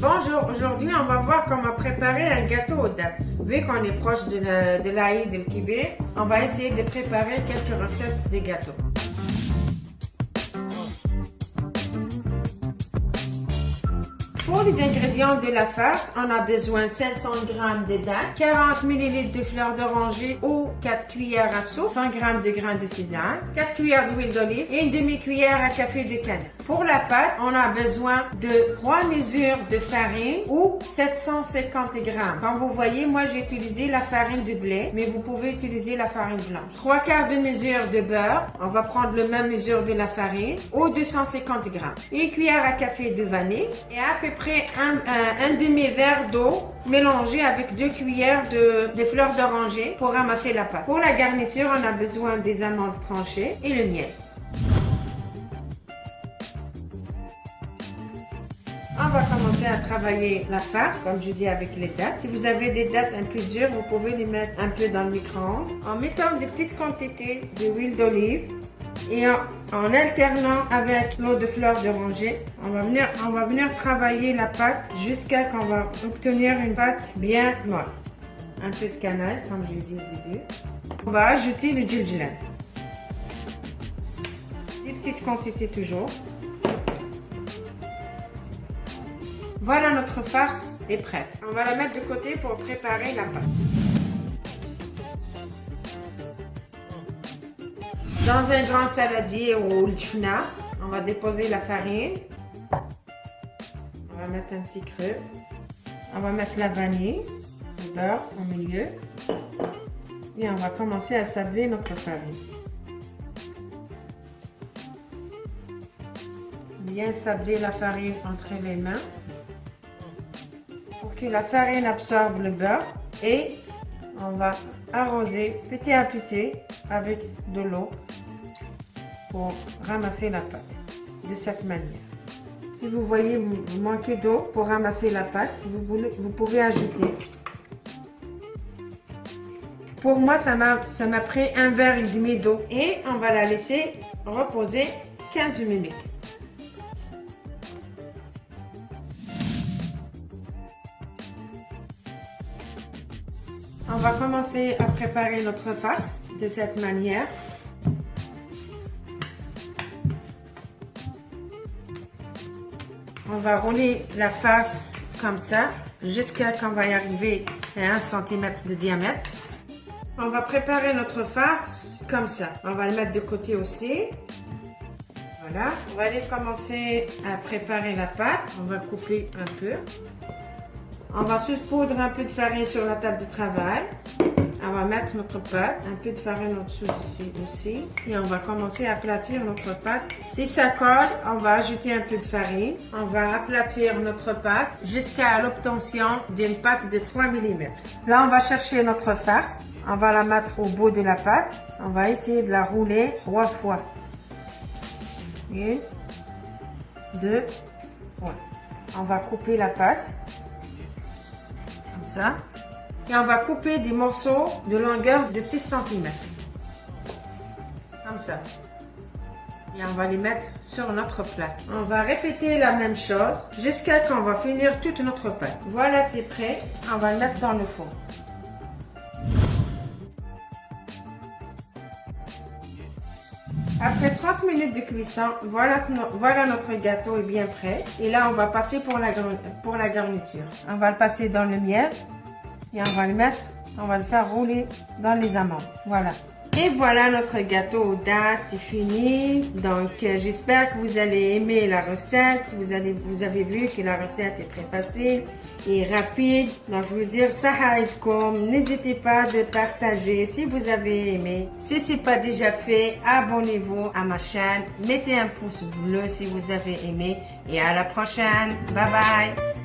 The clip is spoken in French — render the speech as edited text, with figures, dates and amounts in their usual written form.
Bonjour, aujourd'hui on va voir comment préparer un gâteau aux dattes. Vu qu'on est proche de l'Aïd el-Kibir, on va essayer de préparer quelques recettes de gâteaux. Pour les ingrédients de la farce, on a besoin 500 g de dattes, 40 ml de fleurs d'oranger ou 4 cuillères à soupe, 100 g de grains de sésame, 4 cuillères d'huile d'olive et une demi-cuillère à café de cannelle. Pour la pâte, on a besoin de 3 mesures de farine ou 750 g. Comme vous voyez, moi j'ai utilisé la farine de blé, mais vous pouvez utiliser la farine blanche. 3 quarts de mesure de beurre, on va prendre la même mesure de la farine, ou 250 g. Une cuillère à café de vanille et à peu près un demi-verre d'eau mélangé avec 2 cuillères de fleurs d'oranger pour ramasser la pâte. Pour la garniture, on a besoin des amandes tranchées et le miel. On va commencer à travailler la farce, comme je dis, avec les dattes. Si vous avez des dattes un peu dures, vous pouvez les mettre un peu dans le micro-ondes. En mettant des petites quantités d'huile d'olive et en alternant avec l'eau de fleurs d'oranger, on va venir travailler la pâte jusqu'à qu'on va obtenir une pâte bien molle. Un peu de cannelle, comme je l'ai dit au début. On va ajouter le djiljilan. Des petites quantités toujours. Voilà, notre farce est prête. On va la mettre de côté pour préparer la pâte. Dans un grand saladier ou le chna, on va déposer la farine. On va mettre un petit creux. On va mettre la vanille, le beurre au milieu. Et on va commencer à sabler notre farine. Bien sabler la farine entre les mains pour que la farine absorbe le beurre, et on va arroser petit à petit avec de l'eau pour ramasser la pâte de cette manière. Si vous voyez vous manquez d'eau pour ramasser la pâte, vous pouvez ajouter. Pour moi, ça m'a pris un verre et demi d'eau, et on va la laisser reposer 15 minutes. On va commencer à préparer notre farce de cette manière. On va rouler la farce comme ça jusqu'à qu'on va y arriver à 1 cm de diamètre. On va préparer notre farce comme ça. On va le mettre de côté aussi. Voilà. On va aller commencer à préparer la pâte. On va couper un peu. On va saupoudrer un peu de farine sur la table de travail. On va mettre notre pâte, un peu de farine au-dessus aussi. Et on va commencer à aplatir notre pâte. Si ça colle, on va ajouter un peu de farine. On va aplatir notre pâte jusqu'à l'obtention d'une pâte de 3 mm. Là, on va chercher notre farce. On va la mettre au bout de la pâte. On va essayer de la rouler 3 fois. 1, 2, 3. On va couper la pâte. Comme ça. Et on va couper des morceaux de longueur de 6 cm. Comme ça. Et on va les mettre sur notre plaque. On va répéter la même chose jusqu'à qu'on va finir toute notre pâte. Voilà, c'est prêt. On va le mettre dans le four. Après 30 minutes de cuisson, voilà notre gâteau est bien prêt. Et là, on va passer pour la garniture. On va le passer dans le miel. Et on va le faire rouler dans les amandes. Voilà. Et voilà, notre gâteau aux dattes est fini. Donc, j'espère que vous allez aimer la recette. Vous avez vu que la recette est très facile et rapide. Donc, je veux dire, sahaïdkoum. N'hésitez pas de partager si vous avez aimé. Si ce n'est pas déjà fait, abonnez-vous à ma chaîne. Mettez un pouce bleu si vous avez aimé. Et à la prochaine. Bye bye.